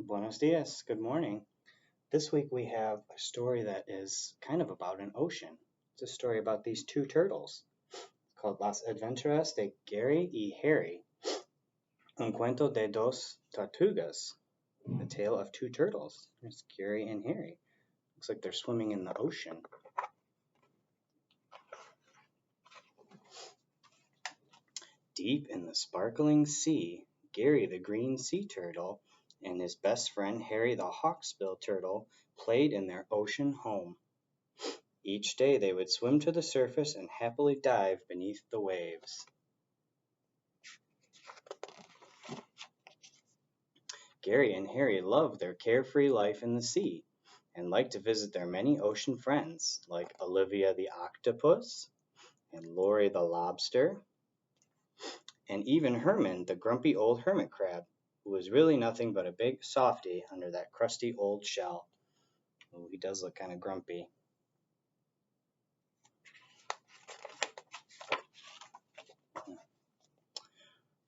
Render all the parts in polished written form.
Buenos dias. Good morning. This week we have a story that is kind of about an ocean. It's a story about these two turtles. It's called Las Aventuras de Gary y Harry, Un cuento de dos tortugas, the tale of two turtles. There's Gary and Harry. Looks like they're swimming in the ocean. Deep in the sparkling sea, Gary the green sea turtle and his best friend Harry the hawksbill turtle played in their ocean home. Each day they would swim to the surface and happily dive beneath the waves. Gary and Harry loved their carefree life in the sea and liked to visit their many ocean friends like Olivia the octopus and Lori the lobster and even Herman the grumpy old hermit crab, who was really nothing but a big softy under that crusty old shell. Oh, he does look kind of grumpy.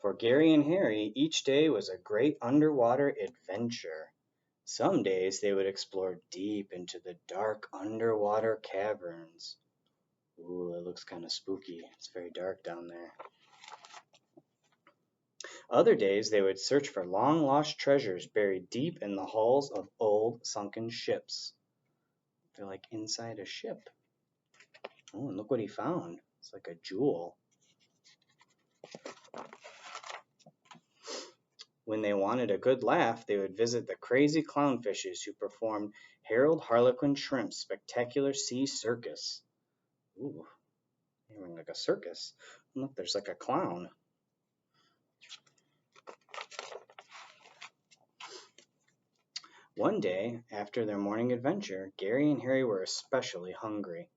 For Gary and Harry, each day was a great underwater adventure. Some days they would explore deep into the dark underwater caverns. Ooh, it looks kind of spooky. It's very dark down there. Other days they would search for long lost treasures buried deep in the hulls of old sunken ships. They're like inside a ship. Oh, and look what he found. It's like a jewel. When they wanted a good laugh, they would visit the crazy clownfishes who performed Harold Harlequin Shrimp's spectacular sea circus. Ooh, they're like a circus. Look, there's like a clown. One day, after their morning adventure, Gary and Harry were especially hungry.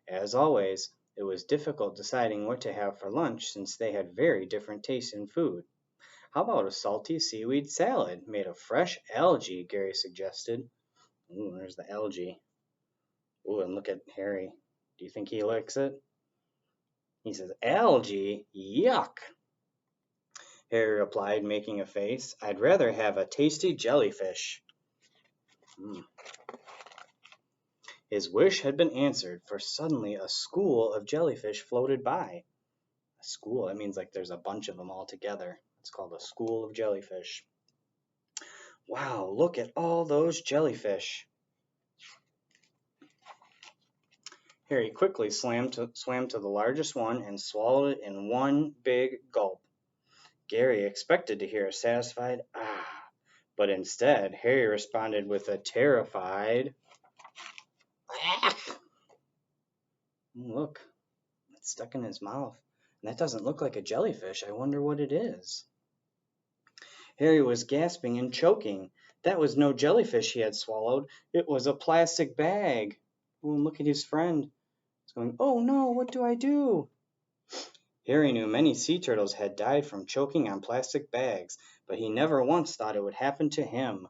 As always, it was difficult deciding what to have for lunch since they had very different tastes in food. How about a salty seaweed salad made of fresh algae? Gary suggested. Ooh, there's the algae. Ooh, and look at Harry. Do you think he likes it? He says, algae? Yuck! Harry replied, making a face. I'd rather have a tasty jellyfish. His wish had been answered, for suddenly a school of jellyfish floated by. A school, that means like there's a bunch of them all together. It's called a school of jellyfish. Wow, look at all those jellyfish. Harry quickly swam to the largest one and swallowed it in one big gulp. Gary expected to hear a satisfied ah, but instead Harry responded with a terrified ah. Look, it's stuck in his mouth. And that doesn't look like a jellyfish. I wonder what it is. Harry was gasping and choking. That was no jellyfish he had swallowed. It was a plastic bag. Oh, and look at his friend. He's going, oh no, what do I do? Harry knew many sea turtles had died from choking on plastic bags, but he never once thought it would happen to him.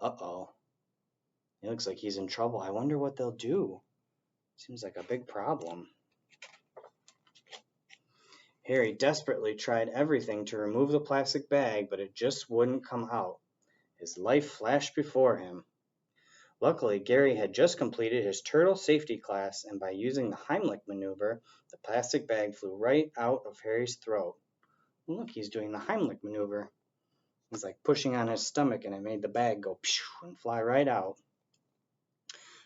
Uh-oh. It looks like he's in trouble. I wonder what they'll do. Seems like a big problem. Harry desperately tried everything to remove the plastic bag, but it just wouldn't come out. His life flashed before him. Luckily, Gary had just completed his turtle safety class, and by using the Heimlich maneuver, the plastic bag flew right out of Harry's throat. Look, he's doing the Heimlich maneuver. He's like pushing on his stomach, and it made the bag go pshh and fly right out.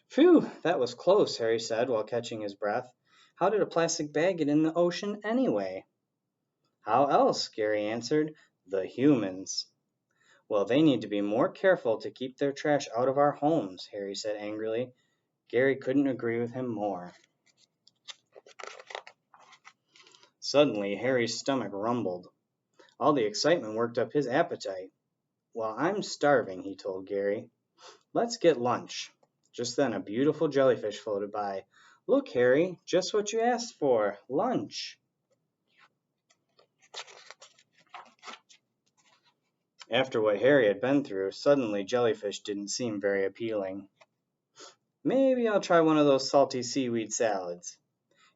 Phew, that was close, Harry said while catching his breath. How did a plastic bag get in the ocean anyway? How else? Gary answered. The humans. Well, they need to be more careful to keep their trash out of our homes, Harry said angrily. Gary couldn't agree with him more. Suddenly, Harry's stomach rumbled. All the excitement worked up his appetite. Well, I'm starving, he told Gary. Let's get lunch. Just then, a beautiful jellyfish floated by. Look, Harry, just what you asked for, lunch. After what Harry had been through, suddenly jellyfish didn't seem very appealing. Maybe I'll try one of those salty seaweed salads.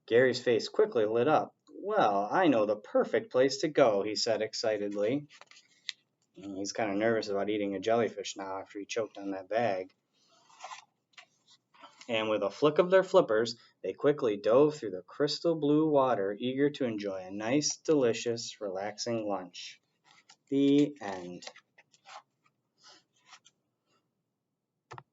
Gary's face quickly lit up. Well, I know the perfect place to go, he said excitedly. He's kind of nervous about eating a jellyfish now after he choked on that bag. And with a flick of their flippers, they quickly dove through the crystal blue water, eager to enjoy a nice, delicious, relaxing lunch. The end.